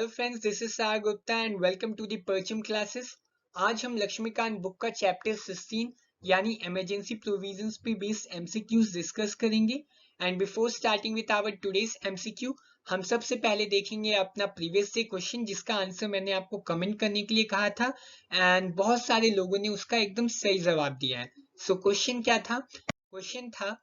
Hello friends, this is सार Gupta and welcome to the Parcham classes. आज हम लक्ष्मीकांत बुक का चैप्टर 16 यानी इमरजेंसी प्रोविजंस पे बेस्ड एमसीक्यूज डिस्कस करेंगे। And before starting with our today's MCQ, हम सबसे पहले देखेंगे अपना प्रीवियस से क्वेश्चन जिसका आंसर मैंने आपको कमेंट करने के लिए कहा था एंड बहुत सारे लोगों ने उसका एकदम सही जवाब दिया है। सो क्वेश्चन क्या था? क्वेश्चन था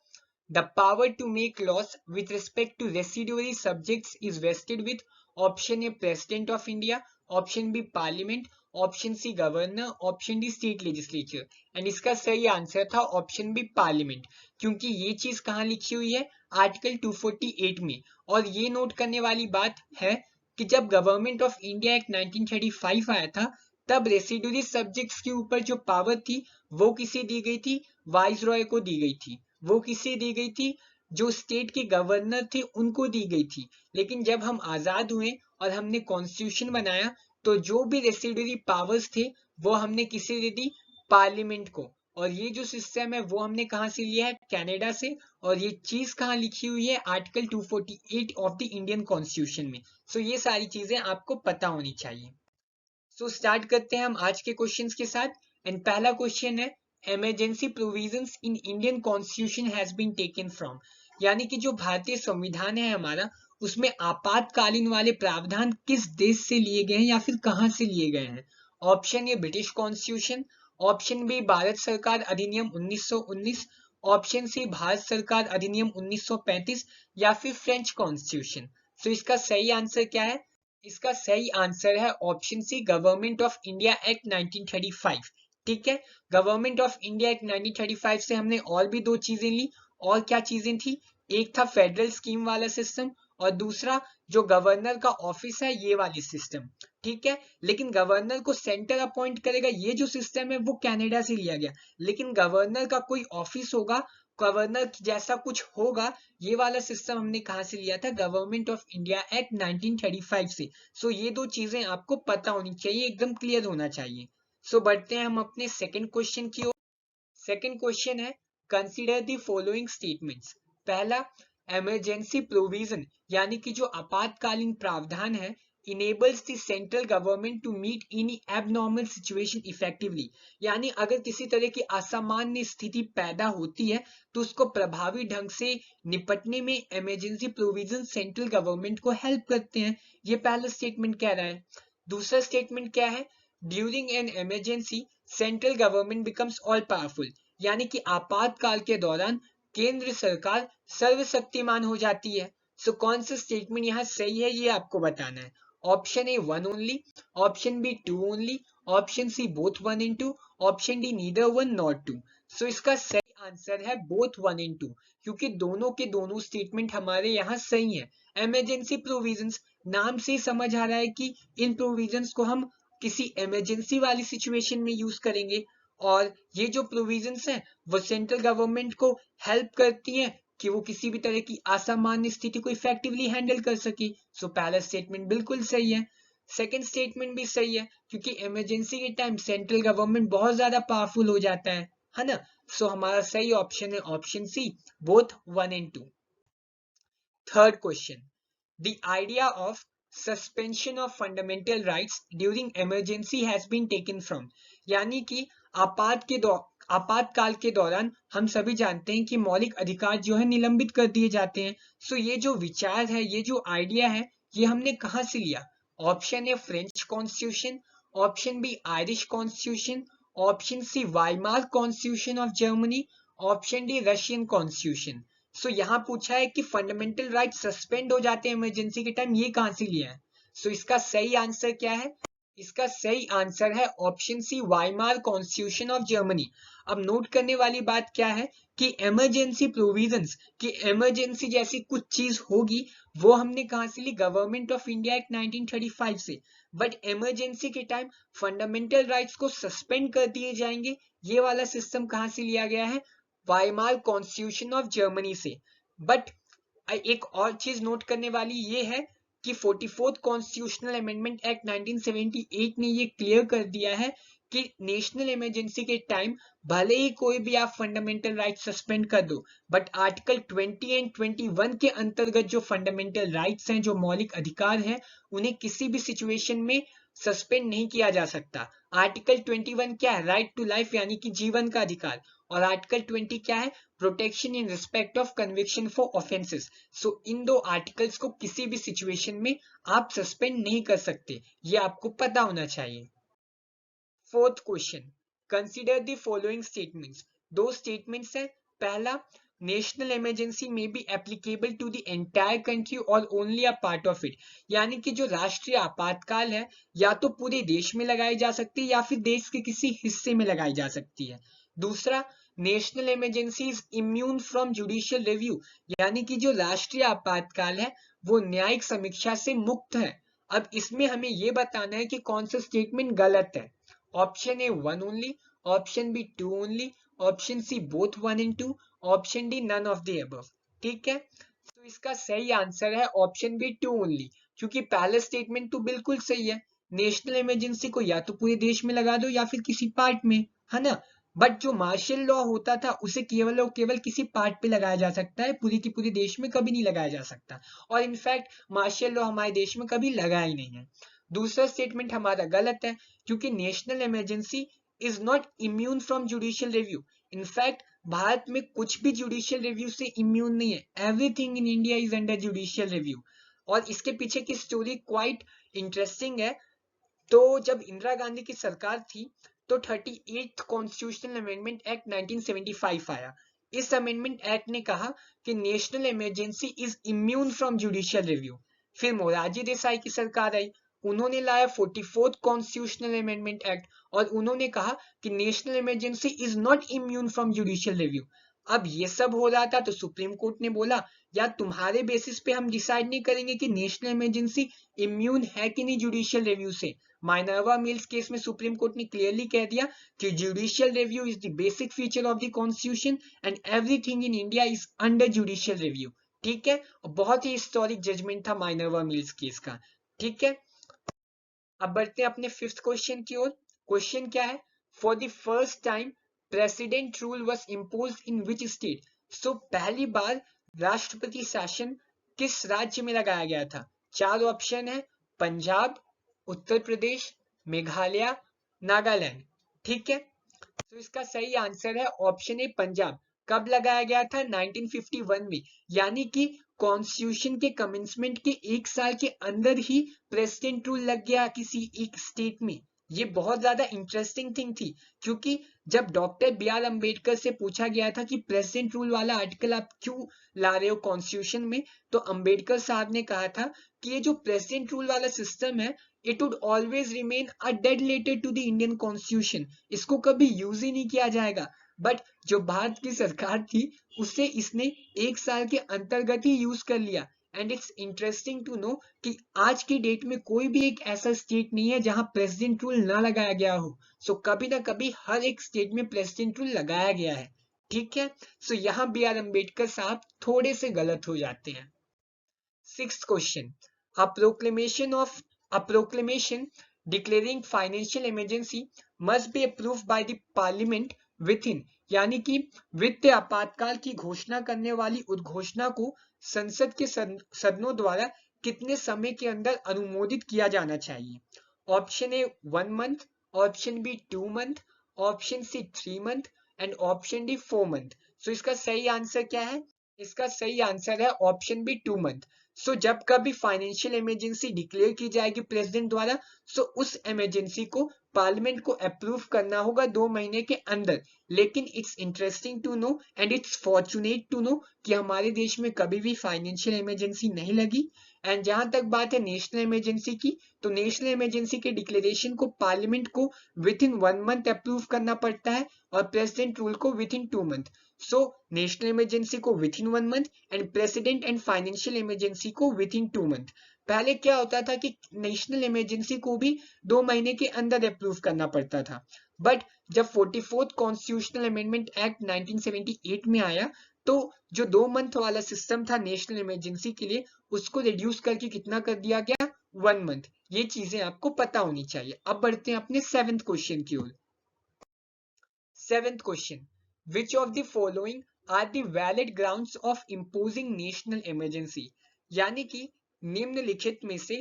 the power to make laws with respect to residuary subjects is vested with option A President of India, option B Parliament, option C Governor, option D State Legislature। And इसका सही answer था option B parliament, क्योंकि ये चीज कहाँ लिखी हुई है? आर्टिकल 248 में। और ये नोट करने वाली बात है कि जब गवर्नमेंट ऑफ इंडिया एक्ट 1935 आया था तब रेसिडुअरी सब्जेक्ट्स के ऊपर जो पावर थी वो किसे दी गई थी? वाइस रॉय को दी गई थी। वो किसे दी गई थी? जो स्टेट के गवर्नर थे उनको दी गई थी। लेकिन जब हम आजाद हुए और हमने कॉन्स्टिट्यूशन बनाया तो जो भी रेसिडुअरी पावर्स थे वो हमने किसे दे दी? पार्लियामेंट को। और ये जो सिस्टम है वो हमने कहाँ से लिया है? कनाडा से। और ये चीज कहाँ लिखी हुई है? Article 248 of the Indian constitution में। सो ये सारी चीजें आपको पता होनी चाहिए। सो स्टार्ट करते हैं हम आज के क्वेश्चंस के साथ। एंड पहला क्वेश्चन है emergency provisions in Indian constitution has been taken from, यानी कि जो भारतीय संविधान है हमारा उसमें आपातकालीन वाले प्रावधान किस देश से लिए गए हैं या फिर कहां से लिए गए हैं? Option A British constitution, option B Bharat सरकार अधिनियम 1919, ऑप्शन सी भारत सरकार अधिनियम 1935 या फिर फ्रेंच कॉन्स्टिट्यूशन। सो इसका सही आंसर क्या है? इसका सही आंसर है option C government of India act 1935। ठीक है, गवर्नमेंट ऑफ इंडिया एक्ट 1935 से हमने और भी दो चीजें ली। और क्या चीजें थी? एक था फेडरल स्कीम वाला सिस्टम और दूसरा जो गवर्नर का ऑफिस है ये वाली सिस्टम। ठीक है, लेकिन गवर्नर को सेंटर अपॉइंट करेगा ये जो सिस्टम है वो कनाडा से लिया गया। लेकिन गवर्नर का कोई ऑफिस होगा, गवर्नर जैसा कुछ होगा, ये वाला सिस्टम हमने कहां से लिया था? गवर्नमेंट ऑफ इंडिया एक्ट 1935 से। सो ये दो चीजें आपको पता होनी चाहिए, एकदम क्लियर होना चाहिए। सो बढ़ते हैं हम अपने सेकंड क्वेश्चन की ओर। सेकंड क्वेश्चन है कंसीडर द फॉलोइंग स्टेटमेंट्स। पहला, इमरजेंसी प्रोविजन यानी कि जो आपातकालीन प्रावधान है enables the central government to meet any abnormal situation effectively, यानी अगर किसी तरह की असामान्य स्थिति पैदा होती है तो उसको प्रभावी ढंग से निपटने में इमरजेंसी प्रोविजन सेंट्रल गवर्नमेंट को हेल्प करते हैं। ये पहला स्टेटमेंट कह रहा है। दूसरा स्टेटमेंट क्या है? During an emergency central government becomes all powerful, यानी कि आपातकाल के दौरान केंद्र सरकार सर्वशक्तिमान हो जाती है। सो कौन सा स्टेटमेंट यहाँ सही है ये आपको बताना है। Option A 1 only, option B 2 only, option C both 1 and 2, option D neither 1 nor 2। So इसका सही आंसर है बोथ 1 and 2, क्योंकि दोनों के दोनों स्टेटमेंट हमारे यहाँ सही है। इमरजेंसी प्रोविजंस, नाम से ही समझ आ रहा है कि इन प्रोविजंस को हम किसी इमरजेंसी वाली सिचुएशन में यूज करेंगे। और ये जो प्रोविजंस हैं वो सेंट्रल गवर्नमेंट को हेल्प करती हैं कि वो किसी भी तरह की असामान्य स्थिति को इफेक्टिवली हैंडल कर सके। सो पहला स्टेटमेंट बिल्कुल सही है। सेकंड स्टेटमेंट भी सही है क्योंकि इमरजेंसी के टाइम सेंट्रल गवर्नमेंट बहुत ज्यादा पावरफुल हो जाता है ना। सो हमारा सही ऑप्शन है option C, both 1 and 2। Third question, the idea of suspension of fundamental rights during emergency has been taken from, यानी कि आपातकाल के दौरान हम सभी जानते हैं कि मौलिक अधिकार जो है निलंबित कर दिए जाते हैं। सो ये जो विचार है, ये जो आइडिया है, ये हमने कहां से लिया? Option A French constitution, option B Irish constitution, option C Weimar constitution of Germany, option D Russian constitution. So यहाँ पूछा है कि फंडामेंटल राइट सस्पेंड हो जाते हैं इमरजेंसी के टाइम, ये कहां से लिया है? सो इसका सही आंसर क्या है? इसका सही आंसर है option C, Weimar constitution of Germany. अब नोट करने वाली बात क्या है कि इमरजेंसी प्रोविजंस की इमरजेंसी जैसी कुछ चीज होगी वो हमने कहां से ली? गवर्नमेंट ऑफ इंडिया एक्ट 1935 से। बट इमरजेंसी के टाइम फंडामेंटल राइट्स को सस्पेंड कर दिए जाएंगे, ये वाला सिस्टम कहां से लिया गया है? वाइमार कॉन्स्टिट्यूशन ऑफ जर्मनी से। बट एक और चीज नोट करने वाली ये है कि 44th कॉन्स्टिट्यूशनल अमेंडमेंट एक्ट 1978 ने ये क्लियर कर दिया है कि नेशनल इमरजेंसी के टाइम भले ही कोई भी आप फंडामेंटल राइट सस्पेंड कर दो, बट आर्टिकल 20 एंड 21 के अंतर्गत जो फंडामेंटल राइट्स हैं, जो मौलिक अधिकार हैं, उन्हें किसी भी सिचुएशन में सस्पेंड नहीं किया जा सकता। आर्टिकल 21 क्या है? राइट टू लाइफ यानी कि जीवन का अधिकार। और आर्टिकल 20 क्या है? Protection in respect of conviction for offences. So इन दो आर्टिकल्स को किसी भी सिचुएशन में आप सस्पेंड नहीं कर सकते, ये आपको पता होना चाहिए। Fourth question, consider the following statements. दो स्टेटमेंट्स हैं। पहला, नेशनल इमरजेंसी में be applicable to the entire country और only a part of it, यानी कि जो राष्ट्रीय आपातकाल है या तो पूरे देश में लगाई जा सकती है या फिर देश के किसी हिस्से में लगाई जा सकती है। दूसरा, national emergency is immune from judicial review, यानी कि जो राष्ट्रीय आपातकाल है वो न्यायिक समीक्षा से मुक्त है। अब इसमें हमें ये बताना है कि कौन सा स्टेटमेंट गलत है। Option A 1 only, option B 2 only, option C both 1 and 2, option D none of the above. ठीक है, तो इसका सही आंसर है ऑप्शन बी 2 ओनली, क्योंकि पहला स्टेटमेंट तो बिल्कुल सही है। नेशनल इमरजेंसी को या तो पूरे देश में लगा दो या फिर किसी पार्ट में, है ना। बट जो मार्शल लॉ होता था उसे केवल और केवल किसी पार्ट पे लगाया जा सकता है, पूरी की पूरी देश में कभी नहीं लगाया जा सकता। और इनफैक्ट मार्शल लॉ हमारे देश में कभी लगा ही नहीं है। दूसरा स्टेटमेंट हमारा गलत है, क्योंकि national emergency is not immune from judicial review. In fact Bharat में कुछ भी जुडिशियल रिव्यू से इम्यून नहीं है। Everything in India is under judicial review. और इसके पीछे की स्टोरी क्वाइट इंटरेस्टिंग है। तो जब इंदिरा गांधी की सरकार थी तो 38th कॉन्स्टिट्यूशनल अमेंडमेंट एक्ट 1975 आया। इस अमेंडमेंट एक्ट ने कहा कि national emergency is immune from judicial review. फिर मोरारजी देसाई की सरकार आई, उन्होंने लाया 44th कॉन्स्टिट्यूशनल अमेंडमेंट एक्ट और उन्होंने कहा कि national emergency is not immune from judicial review. अब ये सब हो रहा था तो सुप्रीम कोर्ट ने बोला या तुम्हारे बेसिस पे हम डिसाइड नहीं करेंगे कि नेशनल इमरजेंसी इम्यून है कि नहीं जुडिशियल रिव्यू से। माइनर्वा मिल्स केस में सुप्रीम कोर्ट ने क्लियरली कह दिया कि judicial review is the basic feature of the constitution and everything in India is under judicial review. ठीक है, बहुत ही हिस्टोरिक जजमेंट था माइनर्वा मिल्स केस का। ठीक है, अब बढ़ते हैं अपने फिफ्थ क्वेश्चन की ओर। क्वेश्चन क्या है? For the first time president rule was imposed in which state. So पहली बार राष्ट्रपति शासन किस राज्य में लगाया गया था? चार ऑप्शन है, पंजाब, उत्तर प्रदेश, मेघालय, नागालैंड। ठीक है, तो इसका सही आंसर है ऑप्शन ए पंजाब। कब लगाया गया था? 1951 में, यानी कि कॉन्स्टिट्यूशन के कमेंसमेंट के एक साल के अंदर ही प्रेसिडेंट रूल लग गया किसी एक स्टेट में। ये बहुत ज्यादा इंटरेस्टिंग थिंग थी, क्योंकि जब डॉक्टर बी आर अम्बेडकर से पूछा गया था कि प्रेसिडेंट रूल वाला आर्टिकल आप क्यों ला रहे हो कॉन्स्टिट्यूशन में, तो अम्बेडकर साहब ने कहा था कि ये जो प्रेसिडेंट रूल वाला सिस्टम है it would always remain a dead letter to the Indian constitution, इसको कभी यूज ही नहीं किया जाएगा। बट जो भारत की सरकार थी उसे इसने एक साल के अंतर्गत ही यूज कर लिया। And it's interesting to know कि आज की डेट में कोई भी एक ऐसा स्टेट नहीं है जहां प्रेसिडेंट रूल ना लगाया गया हो। सो कभी ना कभी हर एक स्टेट में प्रेसिडेंट रूल लगाया गया है। ठीक है, सो यहाँ बी आर अम्बेडकर साहब थोड़े से गलत हो जाते हैं। Sixth question. A proclamation declaring financial emergency must be approved by the parliament within, यानी कि वित्तीय आपातकाल की घोषणा करने वाली उद्घोषणा को संसद के सदनों द्वारा कितने समय के अंदर अनुमोदित किया जाना चाहिए? Option A 1 month, option B 2 month, option C 3 month and option D 4 month. So इसका सही आंसर क्या है? इसका सही आंसर है ऑप्शन बी 2 मंथ। सो जब कभी फाइनेंशियल इमरजेंसी डिक्लेयर की जाएगी प्रेसिडेंट द्वारा, सो उस इमरजेंसी को पार्लियामेंट को अप्रूव करना होगा 2 महीने के अंदर। लेकिन it's interesting to know and it's fortunate to know कि हमारे देश में कभी भी फाइनेंशियल इमरजेंसी नहीं लगी। एंड जहां तक बात है नेशनल इमरजेंसी की, तो नेशनल इमरजेंसी के डिक्लेरेशन को पार्लियामेंट को विद इन 1 मंथ अप्रूव करना पड़ता है और प्रेसिडेंट रूल को within 2 month. So national emergency को within 1 month and president and financial emergency को विद इन 2 मंथ। पहले क्या होता था कि नेशनल इमरजेंसी को भी 2 महीने के अंदर अप्रूव करना पड़ता था। बट जब 44th कॉन्स्टिट्यूशनल अमेंडमेंट एक्ट 1978 में आया, तो जो 2 मंथ वाला सिस्टम था नेशनल इमरजेंसी के लिए, उसको रिड्यूस करके कितना कर दिया गया? 1 month। ये चीजें आपको पता होनी चाहिए। अब बढ़ते हैं अपने 7th क्वेश्चन की ओर। 7th question, which of the following are the valid grounds of imposing national emergency? यानी कि निम्नलिखित में से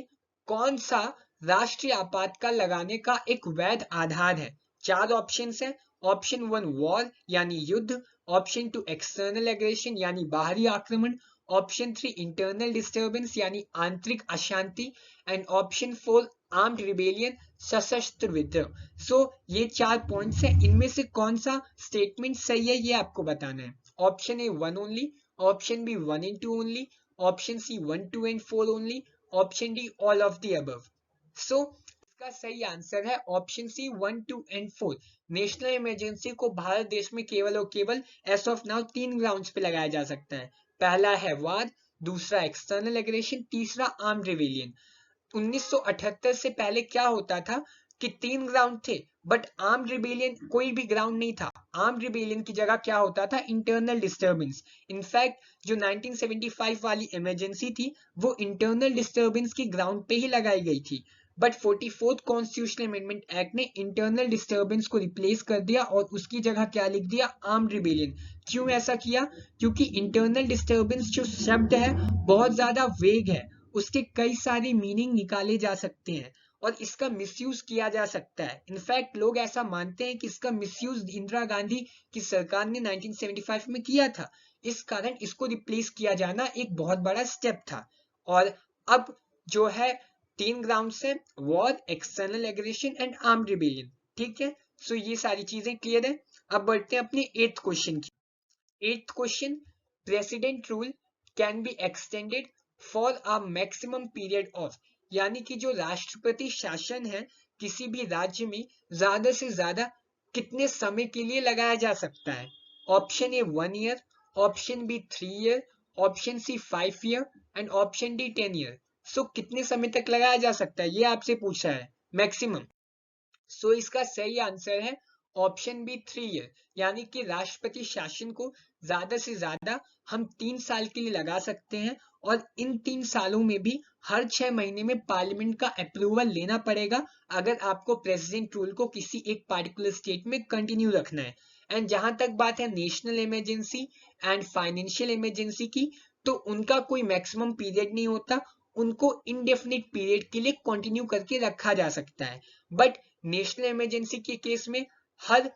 कौन सा राष्ट्रीय आपातकाल लगाने का एक वैध आधार है? 4 ऑप्शंस हैं। ऑप्शन 1 वॉर यानी युद्ध, ऑप्शन 2 एक्सटर्नल एग्रेशन यानी बाहरी आक्रमण, ऑप्शन 3 इंटरनल डिस्टर्बेंस यानी आंतरिक अशांति, एंड ऑप्शन 4 आर्म्ड रिबेलियन सशस्त्र विद्रोह। सो ये 4 पॉइंट्स हैं, इनमें से कौन सा स्टेटमेंट सही है ये आपको बताना है। Option A 1 only, option B 1 and 2 only, option C 1, 2 and 4 only, option D all of the above. So इसका सही आंसर है option C 1, 2 and 4। National emergency को भारत देश में केवल और केवल एज ऑफ नाउ 3 ग्राउंड्स पे लगाया जा सकता है। पहला है वार, दूसरा एक्सटर्नल एग्रेशन, तीसरा आर्म्ड रिबेलियन। 1978 से पहले क्या होता था कि 3 ग्राउंड थे, बट आर्म्ड रिबेलियन कोई भी ग्राउंड नहीं था। आर्म्ड रिबेलियन की जगह क्या होता था? Internal disturbance. इनफैक्ट जो 1975 वाली इमरजेंसी थी वो इंटरनल डिस्टर्बेंस की ग्राउंड पे ही लगाई गई थी, but 44th constitutional amendment act ने इंटरनल डिस्टर्बेंस को रिप्लेस कर दिया और उसकी जगह क्या लिख दिया? Armed rebellion. क्यों ऐसा किया? क्योंकि इंटरनल डिस्टर्बेंस जो शब्द है बहुत ज्यादा वेग है, उसके कई सारे मीनिंग निकाले जा सकते हैं और इसका मिसयूज किया जा सकता है। इनफैक्ट लोग ऐसा मानते हैं कि इसका मिसयूज इंदिरा गांधी की सरकार ने 1975 में किया था, इस कारण इसको रिप्लेस किया जाना एक बहुत बड़ा स्टेप था। और अब जो है 3 ग्राउंड्स है, war, external aggression and armed rebellion. ठीक है, सो ये सारी चीजें क्लियर है। अब बढ़ते हैं अपने 8th क्वेश्चन की। 8th question, president rule can be extended for a maximum period of, यानी कि जो राष्ट्रपति शासन है किसी भी राज्य में ज्यादा से ज्यादा कितने समय के लिए लगाया जा सकता है? Option A 1 year, option B 3 year, option C 5 year and option D 10 year. So कितने समय तक लगाया जा सकता है ये आपसे पूछा है, मैक्सिमम। सो इसका सही आंसर है ऑप्शन बी 3 ईयर, यानी कि राष्ट्रपति शासन को ज्यादा से ज्यादा हम 3 साल के लिए लगा सकते हैं और इन 3 सालों में भी हर 6 महीने में पार्लियामेंट का अप्रूवल लेना पड़ेगा अगर आपको प्रेसिडेंट रूल को किसी एक पार्टिकुलर स्टेट में कंटिन्यू रखना है। एंड जहां तक बात है national emergency and financial emergency की, तो उनका कोई मैक्सिमम पीरियड नहीं होता, उनको इनडेफिनिट पीरियड के लिए कंटिन्यू करके रखा जा सकता है। बट नेशनल इमरजेंसी के केस में हर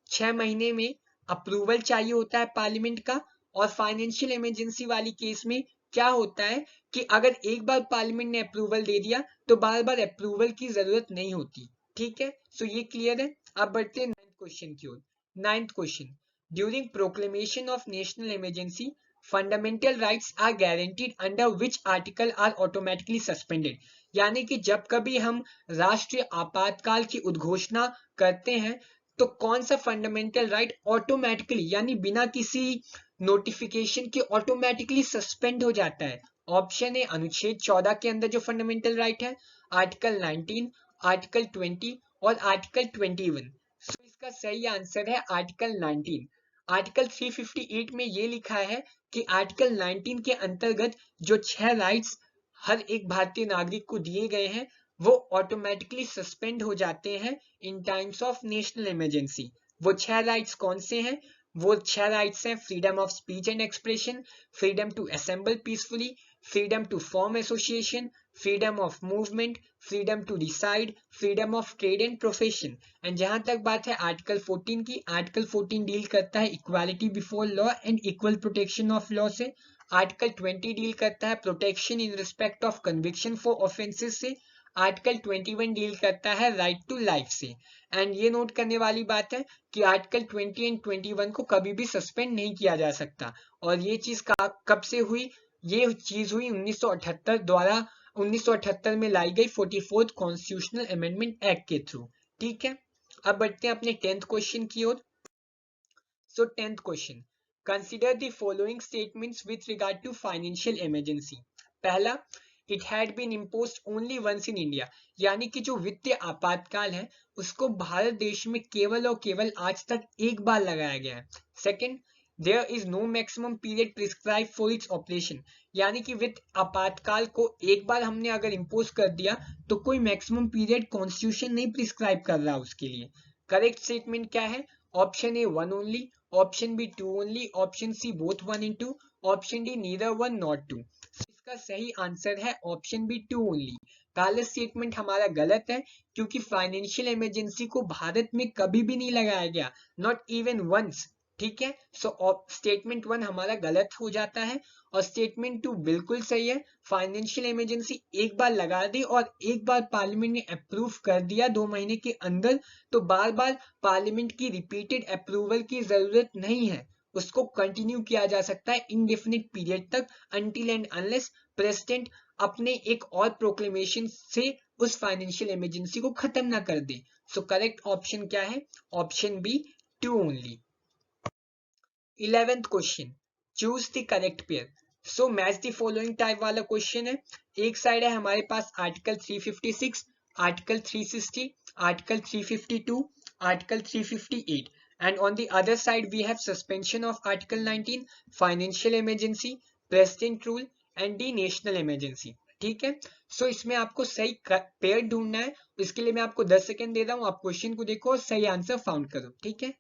6 महीने में अप्रूवल चाहिए होता है पार्लियामेंट का, और फाइनेंशियल इमरजेंसी वाली केस में क्या होता है कि अगर एक बार पार्लियामेंट ने अप्रूवल दे दिया तो बार बार अप्रूवल की जरूरत नहीं होती। ठीक है, सो ये क्लियर है। अब बढ़ते हैं 9th क्वेश्चन की ओर। 9th question, during proclamation of national emergency fundamental rights are guaranteed under which article are automatically suspended, यानी कि जब कभी हम राष्ट्रीय आपातकाल की उद्घोषणा करते हैं तो कौन सा फंडामेंटल राइट ऑटोमेटिकली यानी बिना किसी नोटिफिकेशन के ऑटोमेटिकली सस्पेंड हो जाता है? ऑप्शन ए अनुच्छेद 14 के अंदर जो फंडामेंटल राइट है, आर्टिकल 19, आर्टिकल 20 और आर्टिकल 21। सो इसका सही आंसर है आर्टिकल 19। आर्टिकल 358 में ये लिखा है कि आर्टिकल 19 के अंतर्गत जो 6 राइट्स हर एक भारतीय नागरिक को दिए गए हैं वो ऑटोमेटिकली सस्पेंड हो जाते हैं इन टाइम्स ऑफ नेशनल इमरजेंसी। वो 6 राइट्स कौन से हैं? वो 6 राइट्स हैं freedom of speech and expression, freedom to assemble peacefully, freedom to form association, freedom of movement, freedom to decide, freedom of trade and profession. And जहां तक बात है आर्टिकल 14 की, आर्टिकल 14 डील करता है equality before law and equal protection of law से। Article 20 deal करता है protection in respect of conviction for offences से। आर्टिकल 21 डील करता है राइट टू लाइफ से। एंड ये नोट करने वाली बात है कि आर्टिकल 20 एंड 21 को कभी भी सस्पेंड नहीं किया जा सकता। और ये चीज कब से हुई? ये चीज हुई 1978 द्वारा 1978 में लाई गई 44th कॉन्स्टिट्यूशनल अमेंडमेंट एक्ट के थ्रू। ठीक है, अब बढ़ते हैं अपने 10th क्वेश्चन की ओर। So 10th question, consider the following statements with regard to financial emergency. पहला, it had been imposed only once in India, यानी कि जो वित्तीय आपातकाल है उसको भारत देश में केवल और केवल आज तक एक बार लगाया गया है। Second, there is no maximum period prescribe for its operation, यानी कि विद आपातकाल को एक बार हमने अगर इम्पोज कर दिया तो कोई मैक्सिमम पीरियड कॉन्स्टिट्यूशन नहीं प्रिस्क्राइब कर रहा उसके लिए। करेक्ट स्टेटमेंट क्या है? Option A 1 only, option B 2 only, option C both 1 and 2, option D neither 1 not 2। इसका सही आंसर है ऑप्शन बी 2 ओनली। पहला स्टेटमेंट हमारा गलत है क्योंकि फाइनेंशियल इमरजेंसी को भारत में कभी भी नहीं लगाया गया, नॉट इवन वंस। ठीक है, सो स्टेटमेंट 1 हमारा गलत हो जाता है और स्टेटमेंट 2 बिल्कुल सही है। फाइनेंशियल इमरजेंसी एक बार लगा दी और एक बार पार्लियामेंट ने अप्रूव कर दिया 2 महीने के अंदर, तो बार बार पार्लियामेंट की रिपीटेड अप्रूवल की जरूरत नहीं है, उसको कंटिन्यू किया जा सकता है इंडेफिनिट पीरियड तक, अनटिल एंड अनलेस प्रेसिडेंट अपने एक और प्रोक्लेमेशन से उस फाइनेंशियल इमरजेंसी को खत्म ना कर दे। सो करेक्ट ऑप्शन क्या है? Option B 2 only. 11th question, choose the correct pair. So match the following type वाला क्वेश्चन है। एक साइड है हमारे पास article 356, article 360, article 352, article 358, and on the other side we have suspension of article 19, financial emergency, president rule and the national emergency। ठीक है, सो इसमें आपको सही पेयर ढूंढना है। इसके लिए मैं आपको 10 सेकेंड दे रहा हूं, आप क्वेश्चन को देखो और सही आंसर फाउंड करो। ठीक है,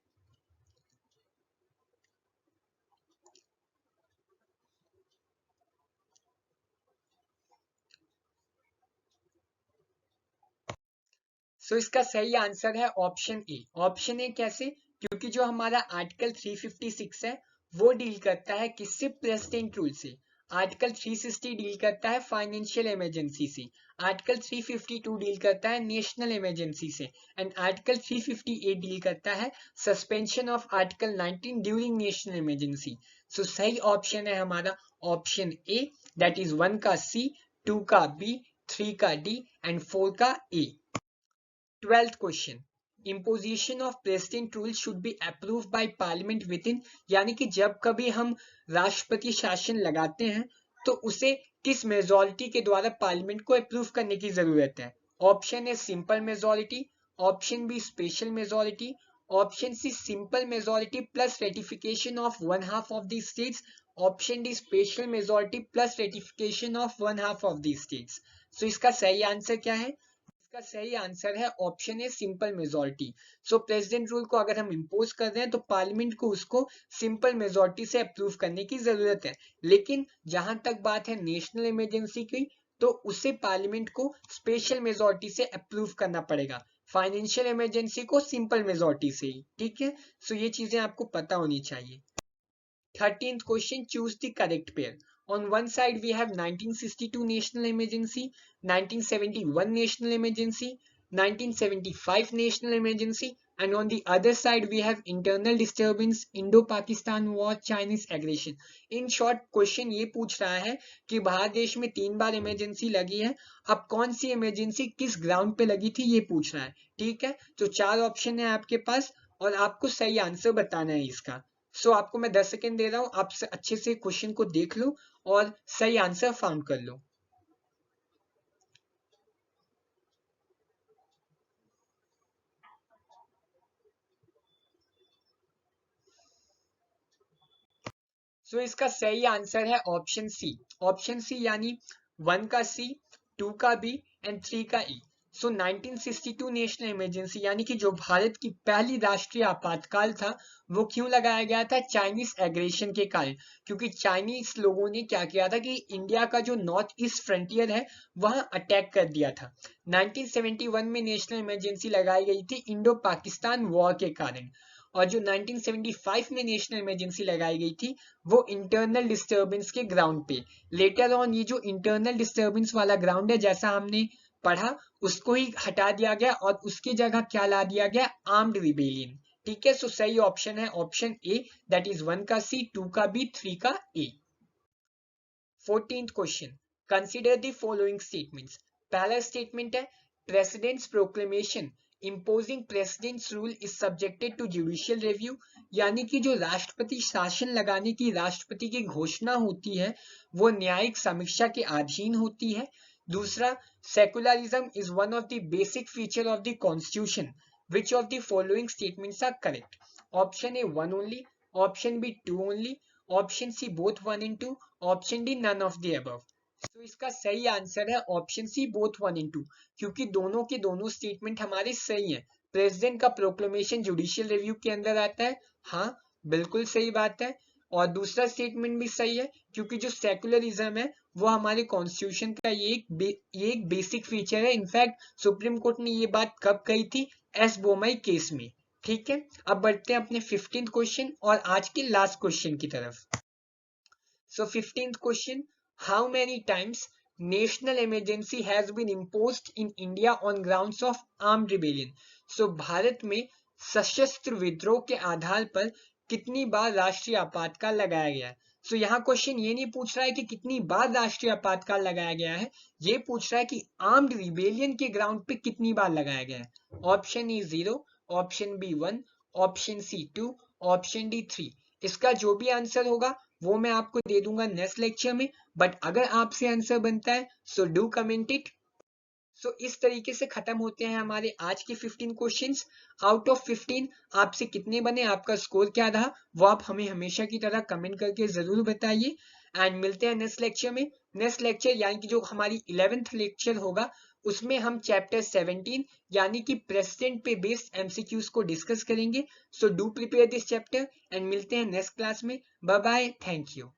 सो इसका सही आंसर है ऑप्शन ए। ऑप्शन ए कैसे? क्योंकि जो हमारा आर्टिकल 356 है वो डील करता है किससे? प्रेसिडेंट रूल से। आर्टिकल 360 डील करता है फाइनेंशियल इमरजेंसी से। आर्टिकल 352 डील करता है नेशनल इमरजेंसी से एंड आर्टिकल 358 डील करता है suspension of article 19 during national emergency. So सही ऑप्शन है हमारा ऑप्शन ए, दैट इज 1 का सी, 2 का बी, 3 का डी एंड 4 का ए। 12th question, imposition of president rule should be approved by parliament within, यानी कि जब कभी हम राष्ट्रपति शासन लगाते हैं तो उसे किस मेजोरिटी के द्वारा पार्लियामेंट को अप्रूव करने की जरूरत है? Option A simple majority, option B special majority, option C simple majority plus ratification of 1/2 of the states, option D special majority plus ratification of 1/2 of the states. So इसका सही answer क्या है? इसका सही आंसर है option A simple majority. So president rule को अगर हम इंपोज कर रहे हैं तो पार्लियामेंट को उसको सिंपल मेजोरिटी से अप्रूव करने की जरूरत है, लेकिन जहां तक बात है नेशनल इमरजेंसी की तो उसे पार्लियामेंट को स्पेशल मेजोरिटी से अप्रूव करना पड़ेगा, फाइनेंशियल इमरजेंसी को सिंपल मेजोरिटी से ही। ठीक है, सो ये चीजें आपको पता होनी चाहिए। 13th question, choose the correct pair. On one side we have 1962 national emergency, 1971 national emergency, 1975 national emergency, and on the other side we have internal disturbance, Indo-Pakistan war, Chinese aggression. In short question ये पूछ रहा है कि भारत देश में 3 बार emergency लगी है, अब कौन सी इमरजेंसी किस ग्राउंड पे लगी थी ये पूछ रहा है। ठीक है, तो 4 ऑप्शन है आपके पास और आपको सही आंसर बताना है इसका। सो आपको मैं 10 सेकेंड दे रहा हूं, आप अच्छे से क्वेश्चन को देख लो और सही आंसर फाउंड कर लो। सो इसका सही आंसर है ऑप्शन सी। ऑप्शन सी यानी 1 का सी, 2 का बी एंड 3 का ई। सो 1962 नेशनल इमरजेंसी यानी कि जो भारत की पहली राष्ट्रीय आपातकाल था वो क्यों लगाया गया था? चाइनीज एग्रेशन के कारण, क्योंकि चाइनीज लोगों ने क्या किया था कि इंडिया का जो नॉर्थ ईस्ट फ्रंटियर है वहां अटैक कर दिया था। 1971 में नेशनल इमरजेंसी लगाई गई थी इंडो पाकिस्तान वॉर के कारण, और जो 1975 में नेशनल इमरजेंसी लगाई गई थी वो इंटरनल डिस्टर्बेंस के ग्राउंड पे। लेटर ऑन ये जो इंटरनल डिस्टर्बेंस वाला ग्राउंड है जैसा हमने पढ़ा उसको ही हटा दिया गया और उसकी जगह क्या ला दिया गया? Armed rebellion. ठीक है, सो सही ऑप्शन है ऑप्शन ए, दैट इज 1 का सी, 2 का बी, 3 का A. 14th question, consider the following statements. पहला स्टेटमेंट है president's proclamation imposing president's rule is subjected to judicial review, यानी कि जो राष्ट्रपति शासन लगाने की राष्ट्रपति की घोषणा होती है वो न्यायिक समीक्षा के अधीन होती है। दूसरा, secularism is one of the basic feature of the constitution, which of the following statements are correct? Option A 1 only, option B 2 only, option C both 1 and 2, option D none of the above. तो इसका सही answer है option C both 1 and 2, क्योंकि दोनों के दोनों statement हमारे सही हैं। प्रेसिडेंट का प्रोक्लेमेशन जुडिशियल रिव्यू के अंदर आता है, हाँ बिल्कुल सही बात है। और दूसरा स्टेटमेंट भी सही है, क्योंकि जो सेकुलरिज्म है वो हमारे कॉन्स्टिट्यूशन का ये एक बेसिक फीचर है। इनफैक्ट सुप्रीम कोर्ट ने ये बात कब कही थी, एस बोमई केस में। ठीक है, अब बढ़ते हैं अपने 15th क्वेश्चन और आज के लास्ट क्वेश्चन की तरफ। So 15th question, how many times national emergency has been imposed in India on grounds of armed rebellion? So Bharat में सशस्त्र विद्रोह के आधार पर कितनी बार राष्ट्रीय आपातकाल लगाया गया है? So यहाँ क्वेश्चन ये नहीं पूछ रहा है कि कितनी बार राष्ट्रीय आपातकाल लगाया गया है, ये पूछ रहा है कि आर्म्ड रिबेलियन के ग्राउंड पे कितनी बार लगाया गया है। Option E 0, option B 1, option C 2, option D 3। इसका जो भी आंसर होगा वो मैं आपको दे दूंगा नेक्स्ट लेक्चर में, बट अगर आपसे आंसर बनता है सो डू कमेंट इट। सो इस तरीके से खत्म होते हैं हमारे आज के 15 क्वेश्चंस। आउट ऑफ 15 आपसे कितने बने, आपका स्कोर क्या रहा, वो आप हमें हमेशा की तरह कमेंट करके जरूर बताइए। एंड मिलते हैं नेक्स्ट लेक्चर में। नेक्स्ट लेक्चर यानी कि जो हमारी 11th लेक्चर होगा उसमें हम चैप्टर 17 यानी कि प्रेसिडेंट पे बेस्ड एमसीक्यूज को डिस्कस करेंगे। So do prepare this chapter and मिलते हैं नेक्स्ट क्लास में। Bye bye, thank you.